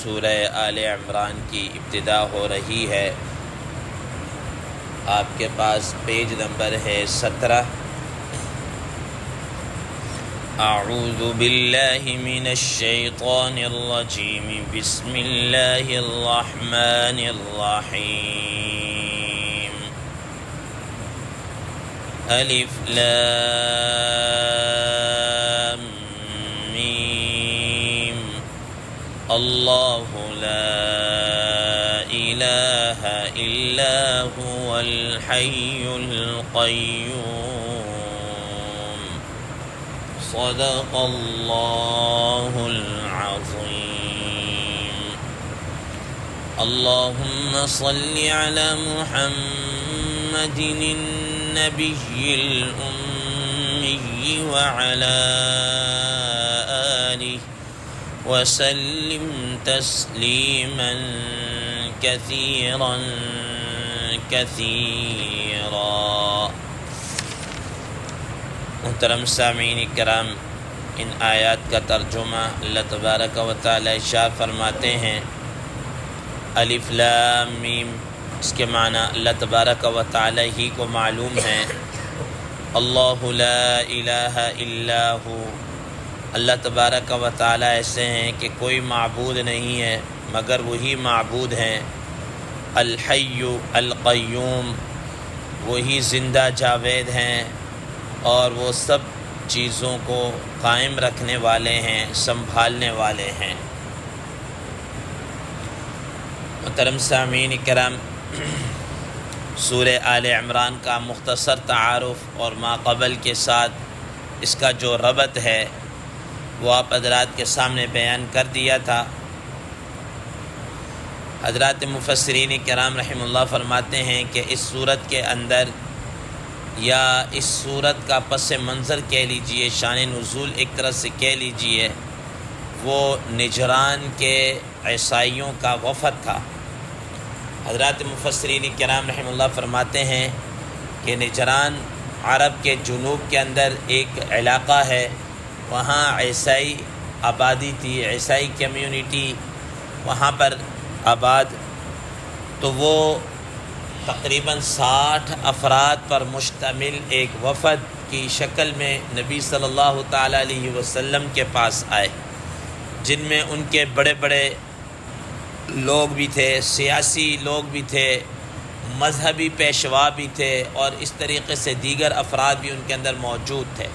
سورہ آل عمران کی ابتدا ہو رہی ہے۔ آپ کے پاس پیج نمبر ہے 17۔ اعوذ باللہ من الشیطان الرجیم، بسم اللہ الرحمن الرحیم۔ الف لام میم، اللہ لا الہ الا هو الحی القیوم، صدق اللہ العظیم۔ اللہم صل علی محمد النبی الأمی وعلی آلہ وسلم تسلیما کثیرا کثیرا۔ محترم سامعین کرام، ان آیات کا ترجمہ اللہ تبارک و تعالی ارشاد فرماتے ہیں، الف لام میم، اس کے معنی اللہ تبارک و تعالی ہی کو معلوم ہے۔ اللہ لا الہ الا ہو، اللہ تبارک و تعالی ایسے ہیں کہ کوئی معبود نہیں ہے مگر وہی معبود ہیں۔ الحی القیوم، وہی زندہ جاوید ہیں اور وہ سب چیزوں کو قائم رکھنے والے ہیں، سنبھالنے والے ہیں۔ محترم سامعین کرام، سورہ آل عمران کا مختصر تعارف اور ما قبل کے ساتھ اس کا جو ربط ہے وہ آپ حضرات کے سامنے بیان کر دیا تھا۔ حضرات مفسرین کرام رحمہ اللہ فرماتے ہیں کہ اس صورت کے اندر، یا اس صورت کا پس منظر کہہ لیجئے، شان نزول ایک طرح سے کہہ لیجئے، وہ نجران کے عیسائیوں کا وفد تھا۔ حضرات مفسرین کرام رحمہ اللہ فرماتے ہیں کہ نجران عرب کے جنوب کے اندر ایک علاقہ ہے، وہاں عیسائی آبادی تھی، عیسائی کمیونٹی وہاں پر آباد، تو وہ تقریباً 60 افراد پر مشتمل ایک وفد کی شکل میں نبی صلی اللہ تعالیٰ علیہ وسلم کے پاس آئے، جن میں ان کے بڑے بڑے لوگ بھی تھے، سیاسی لوگ بھی تھے، مذہبی پیشوا بھی تھے، اور اس طریقے سے دیگر افراد بھی ان کے اندر موجود تھے۔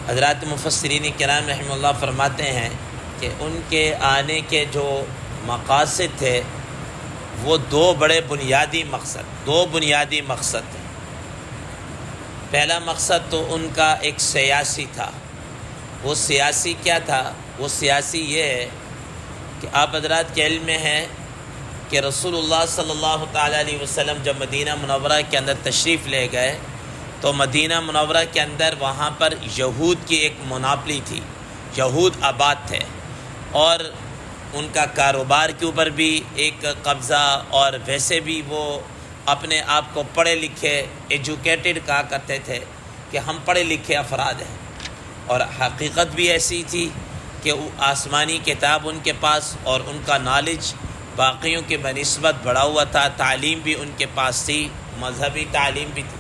حضرات مفسرین کرام رحمہ اللہ فرماتے ہیں کہ ان کے آنے کے جو مقاصد تھے وہ دو بنیادی مقصد تھے۔ پہلا مقصد تو ان کا ایک سیاسی تھا۔ وہ سیاسی کیا تھا؟ وہ سیاسی یہ ہے کہ آپ حضرات کے علم میں ہے کہ رسول اللہ صلی اللہ تعالیٰ علیہ وسلم جب مدینہ منورہ کے اندر تشریف لے گئے تو مدینہ منورہ کے اندر وہاں پر یہود کی ایک مونوپلی تھی، یہود آباد تھے، اور ان کا کاروبار کے اوپر بھی ایک قبضہ، اور ویسے بھی وہ اپنے آپ کو پڑھے لکھے ایجوکیٹڈ کہا کرتے تھے کہ ہم پڑھے لکھے افراد ہیں، اور حقیقت بھی ایسی تھی کہ آسمانی کتاب ان کے پاس اور ان کا نالج باقیوں کے بنسبت بڑھا ہوا تھا، تعلیم بھی ان کے پاس تھی، مذہبی تعلیم بھی تھی۔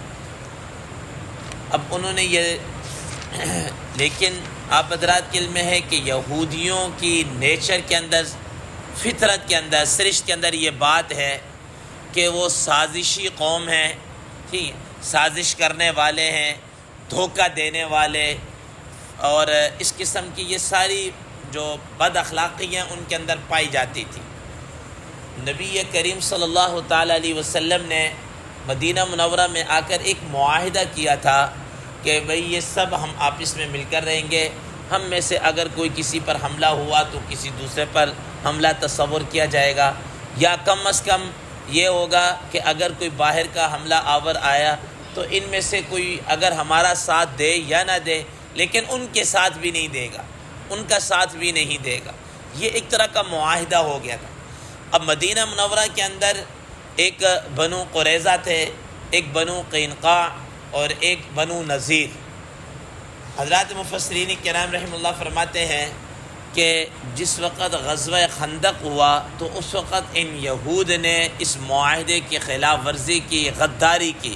اب انہوں نے یہ لیکن آپ حضرات کے علم میں ہے کہ یہودیوں کی نیچر کے اندر، فطرت کے اندر، سرشت کے اندر یہ بات ہے کہ وہ سازشی قوم ہے، ٹھیک ہے، سازش کرنے والے ہیں، دھوکہ دینے والے، اور اس قسم کی یہ ساری جو بد اخلاقیاں ان کے اندر پائی جاتی تھی۔ نبی کریم صلی اللہ تعالیٰ علیہ وسلم نے مدینہ منورہ میں آ کر ایک معاہدہ کیا تھا کہ بھئی یہ سب ہم آپس میں مل کر رہیں گے، ہم میں سے اگر کوئی کسی پر حملہ ہوا تو کسی دوسرے پر حملہ تصور کیا جائے گا، یا کم از کم یہ ہوگا کہ اگر کوئی باہر کا حملہ آور آیا تو ان میں سے کوئی اگر ہمارا ساتھ دے یا نہ دے، لیکن ان کے ساتھ بھی نہیں دے گا، ان کا ساتھ بھی نہیں دے گا۔ یہ ایک طرح کا معاہدہ ہو گیا تھا۔ اب مدینہ منورہ کے اندر ایک بنو قریظہ تھے، ایک بنو قینقاع اور ایک بنو نذیر۔ حضرات مفسرین کرام رحم اللہ فرماتے ہیں کہ جس وقت غزوہ خندق ہوا تو اس وقت ان یہود نے اس معاہدے کی خلاف ورزی کی، غداری کی،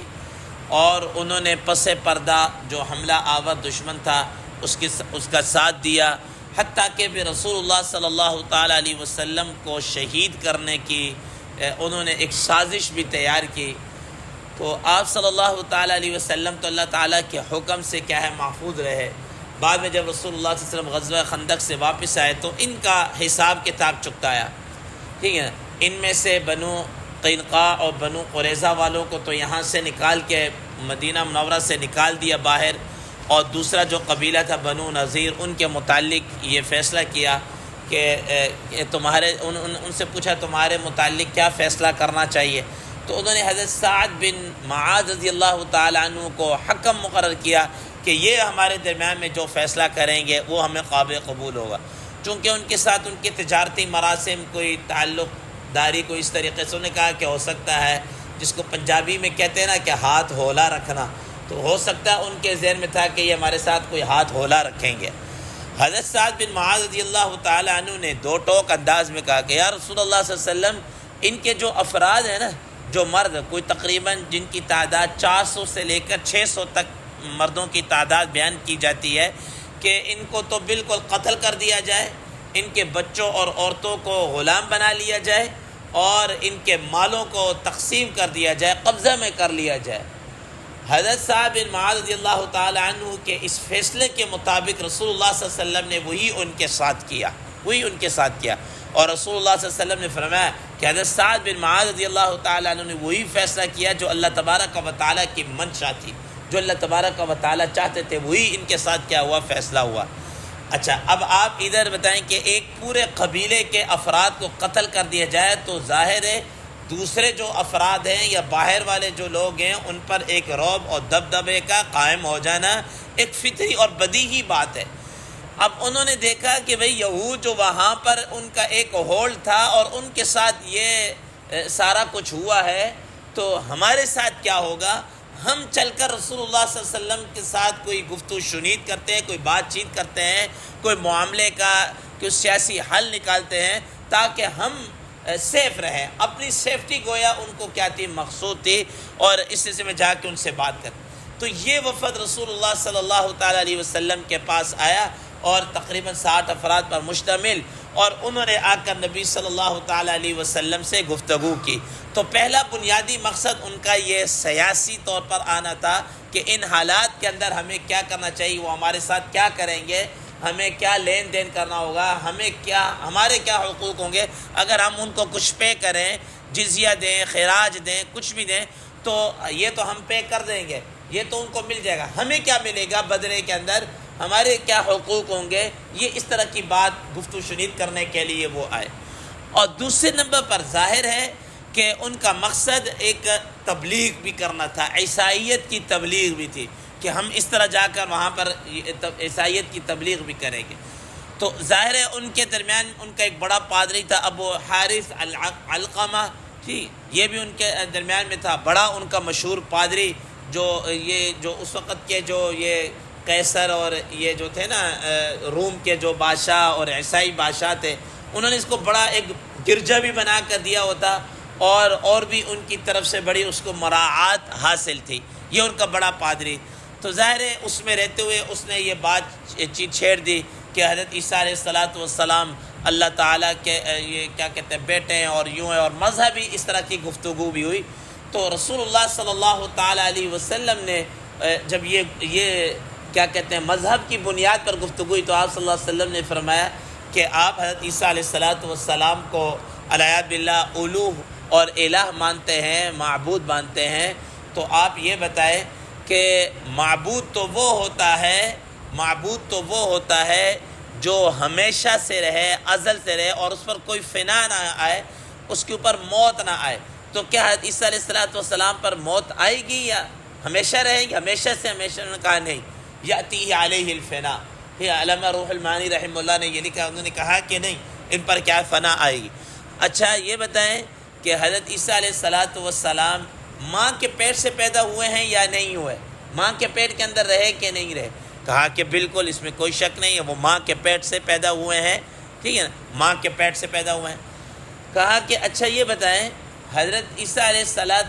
اور انہوں نے پس پردہ جو حملہ آور دشمن تھا اس کا ساتھ دیا، حتیٰ کہ بھی رسول اللہ صلی اللہ تعالیٰ علیہ وسلم کو شہید کرنے کی انہوں نے ایک سازش بھی تیار کی۔ تو آپ صلی اللہ تعالیٰ علیہ وسلم تو اللہ تعالیٰ کے حکم سے کیا ہے محفوظ رہے۔ بعد میں جب رسول اللہ صلی اللہ علیہ وسلم غزوہ خندق سے واپس آئے تو ان کا حساب کتاب چکتایا، ٹھیک ہے۔ ان میں سے بنو قینقاع اور بنو قریظہ والوں کو تو یہاں سے نکال کے مدینہ منورہ سے نکال دیا باہر، اور دوسرا جو قبیلہ تھا بنو نذیر، ان کے متعلق یہ فیصلہ کیا کہ تمہارے ان سے پوچھا تمہارے متعلق کیا فیصلہ کرنا چاہیے، تو انہوں نے حضرت سعد بن معاذ رضی اللہ تعالیٰ عنہ کو حکم مقرر کیا کہ یہ ہمارے درمیان میں جو فیصلہ کریں گے وہ ہمیں قابل قبول ہوگا، چونکہ ان کے ساتھ ان کے تجارتی مراسم کوئی تعلق داری کو اس طریقے سے انہوں نے کہا کہ ہو سکتا ہے، جس کو پنجابی میں کہتے ہیں نا کہ ہاتھ ہولا رکھنا، تو ہو سکتا ہے ان کے ذہن میں تھا کہ یہ ہمارے ساتھ کوئی ہاتھ ہولا رکھیں گے۔ حضرت سعد بن معاذ رضی اللہ تعالیٰ عنہ نے دو ٹوک انداز میں کہا کہ یا رسول اللہ صلی اللہ علیہ وسلم، ان کے جو افراد ہیں نا، جو مرد کوئی تقریباً جن کی تعداد 400 سے لے کر 600 تک مردوں کی تعداد بیان کی جاتی ہے، کہ ان کو تو بالکل قتل کر دیا جائے، ان کے بچوں اور عورتوں کو غلام بنا لیا جائے، اور ان کے مالوں کو تقسیم کر دیا جائے، قبضہ میں کر لیا جائے۔ حضرت سعد بن معاذ رضی اللہ تعالیٰ عنہ کے اس فیصلے کے مطابق رسول اللہ صلی اللہ علیہ وسلم نے وہی ان کے ساتھ کیا، اور رسول اللہ صلی اللہ علیہ وسلم نے فرمایا کہ حضرت سعد بن معاذ رضی اللہ تعالیٰ عنہ نے وہی فیصلہ کیا جو اللہ تبارک و تعالیٰ کی منشا تھی، جو اللہ تبارک و تعالیٰ چاہتے تھے، وہی ان کے ساتھ کیا ہوا، فیصلہ ہوا۔ اچھا، اب آپ ادھر بتائیں کہ ایک پورے قبیلے کے افراد کو قتل کر دیا جائے تو ظاہر ہے دوسرے جو افراد ہیں یا باہر والے جو لوگ ہیں ان پر ایک رعب اور دبدبے کا قائم ہو جانا ایک فطری اور بدیہی بات ہے۔ اب انہوں نے دیکھا کہ بھئی یہود جو وہاں پر ان کا ایک ہولڈ تھا اور ان کے ساتھ یہ سارا کچھ ہوا ہے، تو ہمارے ساتھ کیا ہوگا؟ ہم چل کر رسول اللہ صلی اللہ علیہ وسلم کے ساتھ کوئی گفتگو شنید کرتے ہیں، کوئی بات چیت کرتے ہیں، کوئی معاملے کا کوئی سیاسی حل نکالتے ہیں تاکہ ہم سیف رہیں۔ اپنی سیفٹی گویا ان کو کیا تھی، مقصود تھی، اور اس سلسلے میں جا کے ان سے بات کریں۔ تو یہ وفد رسول اللہ صلی اللہ تعالیٰ علیہ وسلم کے پاس آیا اور تقریباً 60 افراد پر مشتمل، اور انہوں نے آ کر نبی صلی اللہ تعالیٰ علیہ وسلم سے گفتگو کی۔ تو پہلا بنیادی مقصد ان کا یہ سیاسی طور پر آنا تھا کہ ان حالات کے اندر ہمیں کیا کرنا چاہیے، وہ ہمارے ساتھ کیا کریں گے، ہمیں کیا لین دین کرنا ہوگا، ہمارے کیا حقوق ہوں گے، اگر ہم ان کو کچھ پے کریں، جزیہ دیں، خراج دیں، کچھ بھی دیں، تو یہ تو ہم پے کر دیں گے، یہ تو ان کو مل جائے گا، ہمیں کیا ملے گا بدلے کے اندر، ہمارے کیا حقوق ہوں گے۔ یہ اس طرح کی بات گفتگو شنید کرنے کے لیے وہ آئے۔ اور دوسرے نمبر پر ظاہر ہے کہ ان کا مقصد ایک تبلیغ بھی کرنا تھا، عیسائیت کی تبلیغ بھی تھی کہ ہم اس طرح جا کر وہاں پر عیسائیت کی تبلیغ بھی کریں گے۔ تو ظاہر ہے ان کے درمیان ان کا ایک بڑا پادری تھا ابو حارث علقمہ، ٹھیک، یہ بھی ان کے درمیان میں تھا، بڑا ان کا مشہور پادری، جو اس وقت کے جو یہ قیصر اور یہ جو تھے نا روم کے جو بادشاہ اور عیسائی بادشاہ تھے، انہوں نے اس کو بڑا ایک گرجا بھی بنا کر دیا ہوتا، اور بھی ان کی طرف سے بڑی اس کو مراعات حاصل تھی، یہ ان کا بڑا پادری۔ تو ظاہر ہے اس میں رہتے ہوئے اس نے یہ بات چیز چھیڑ دی کہ حضرت عیسیٰ علیہ السلام اللہ تعالیٰ کے یہ کیا کہتے ہیں بیٹے ہیں اور یوں ہیں، اور مذہبی اس طرح کی گفتگو بھی ہوئی۔ تو رسول اللہ صلی اللہ تعالیٰ علیہ وسلم نے جب یہ کیا کہتے ہیں مذہب کی بنیاد پر گفتگو ہوئی تو آپ صلی اللہ علیہ وسلم نے فرمایا کہ آپ حضرت عیسیٰ علیہ السلام کو علیہ باللہ الوہ اور الہ مانتے ہیں، معبود مانتے ہیں، تو آپ یہ بتائیں کہ معبود تو وہ ہوتا ہے جو ہمیشہ سے رہے، ازل سے رہے، اور اس پر کوئی فنا نہ آئے، اس کے اوپر موت نہ آئے۔ تو کیا حضرت عیسیٰ علیہ السلام پر موت آئے گی یا ہمیشہ رہیں گی؟ ہمیشہ سے ہمیشہ؟ انہوں نے کہا نہیں، یأتیہ علیہ الفنا۔ علامہ روح المعانی رحمہ اللہ نے یہ لکھا، انہوں نے کہا کہ نہیں، ان پر کیا فنا آئے گی۔ اچھا یہ بتائیں کہ حضرت عیسیٰ علیہ السلام ماں کے پیٹ سے پیدا ہوئے ہیں یا نہیں ہوئے؟ ماں کے پیٹ کے اندر رہے کہ نہیں رہے؟ کہا کہ بالکل اس میں کوئی شک نہیں ہے، وہ ماں کے پیٹ سے پیدا ہوئے ہیں، ٹھیک ہے نا، ماں کے پیٹ سے پیدا ہوئے ہیں۔ کہا کہ اچھا یہ بتائیں حضرت عیسیٰ علیہ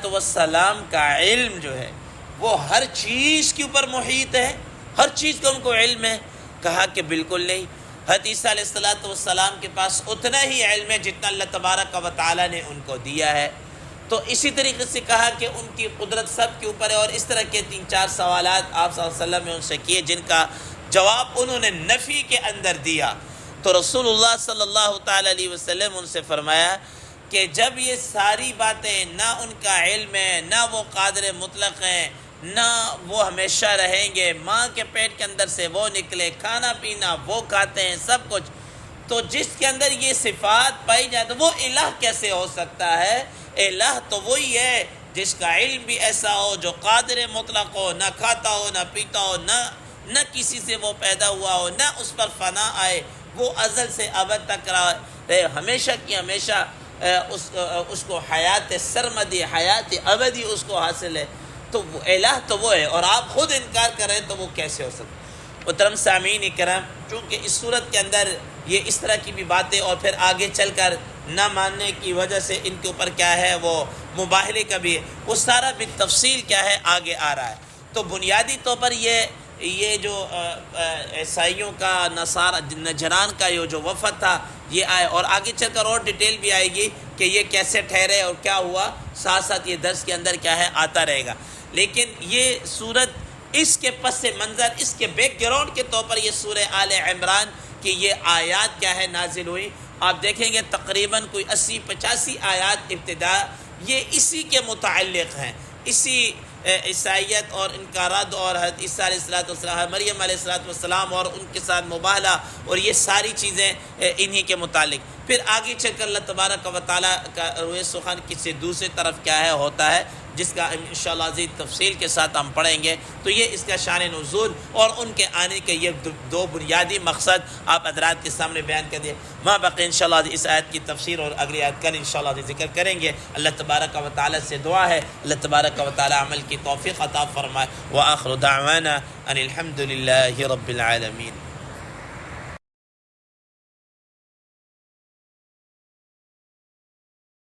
السلام کا علم جو ہے وہ ہر چیز کے اوپر محیط ہے، ہر چیز کا ان کو علم ہے؟ کہا کہ بالکل نہیں، حضرت عیسیٰ علیہ السلام کے پاس اتنا ہی علم ہے جتنا اللہ تبارک و تعالیٰ نے ان کو دیا ہے۔ تو اسی طریقے سے کہا کہ ان کی قدرت سب کے اوپر ہے، اور اس طرح کے 3-4 سوالات آپ صلی اللہ علیہ وسلم نے ان سے کیے جن کا جواب انہوں نے نفی کے اندر دیا۔ تو رسول اللہ صلی اللہ تعالیٰ علیہ وسلم ان سے فرمایا کہ جب یہ ساری باتیں نہ ان کا علم ہے، نہ وہ قادر مطلق ہیں، نہ وہ ہمیشہ رہیں گے، ماں کے پیٹ کے اندر سے وہ نکلے، کھانا پینا وہ کھاتے ہیں، سب کچھ، تو جس کے اندر یہ صفات پائی جائے تو وہ الہ کیسے ہو سکتا ہے؟ الہ تو وہی ہے جس کا علم بھی ایسا ہو، جو قادر مطلق ہو، نہ کھاتا ہو نہ پیتا ہو، نہ کسی سے وہ پیدا ہوا ہو، نہ اس پر فنا آئے، وہ ازل سے ابد تک رہے، ہمیشہ کی ہمیشہ اس کو حیات سرمدی، حیات ابدی اس کو حاصل ہے۔ تو وہ الہ تو وہ ہے، اور آپ خود انکار کریں تو وہ کیسے ہو سکتا؟ محترم سامعین کرام، چونکہ اس صورت کے اندر یہ اس طرح کی بھی باتیں، اور پھر آگے چل کر نہ ماننے کی وجہ سے ان کے اوپر کیا ہے وہ مباہلے کا بھی ہے، وہ سارا بالتفصیل کیا ہے آگے آ رہا ہے۔ تو بنیادی طور پر یہ جو عیسائیوں کا، نصارہ نجران کا یہ جو وفد تھا یہ آئے، اور آگے چل کر اور ڈیٹیل بھی آئے گی کہ یہ کیسے ٹھہرے اور کیا ہوا، ساتھ ساتھ یہ درس کے اندر کیا ہے آتا رہے گا۔ لیکن یہ صورت، اس کے پس منظر، اس کے بیک گراؤنڈ کے طور پر یہ سورہ آل عمران کی یہ آیات کیا ہے نازل ہوئی۔ آپ دیکھیں گے تقریباً کوئی 80-85 آیات ابتدا یہ اسی کے متعلق ہیں، اسی عیسائیت اور انکارات اور حضرت عیسیٰ علیہ السلام، مریم علیہ السلام اور ان کے ساتھ مباہلہ، اور یہ ساری چیزیں انہی کے متعلق۔ پھر آگے چل کر اللہ تبارک و تعالیٰ کا روح سخن کسی دوسری طرف کیا ہے ہوتا ہے، جس کا انشاءاللہ عزیز تفصیل کے ساتھ ہم پڑھیں گے۔ تو یہ اس کا شان نزول اور ان کے آنے کے یہ دو بنیادی مقصد آپ حضرات کے سامنے بیان کر دیں۔ ماں باقی انشاءاللہ اس آیت کی تفسیر اور اگلی آیت کل انشاءاللہ ذکر کریں گے۔ اللہ تبارک و تعالیٰ سے دعا ہے اللہ تبارک و تعالیٰ عمل کی توفیق عطا فرمائے۔ وآخر دعوانا ان الحمد للہ رب العالمین۔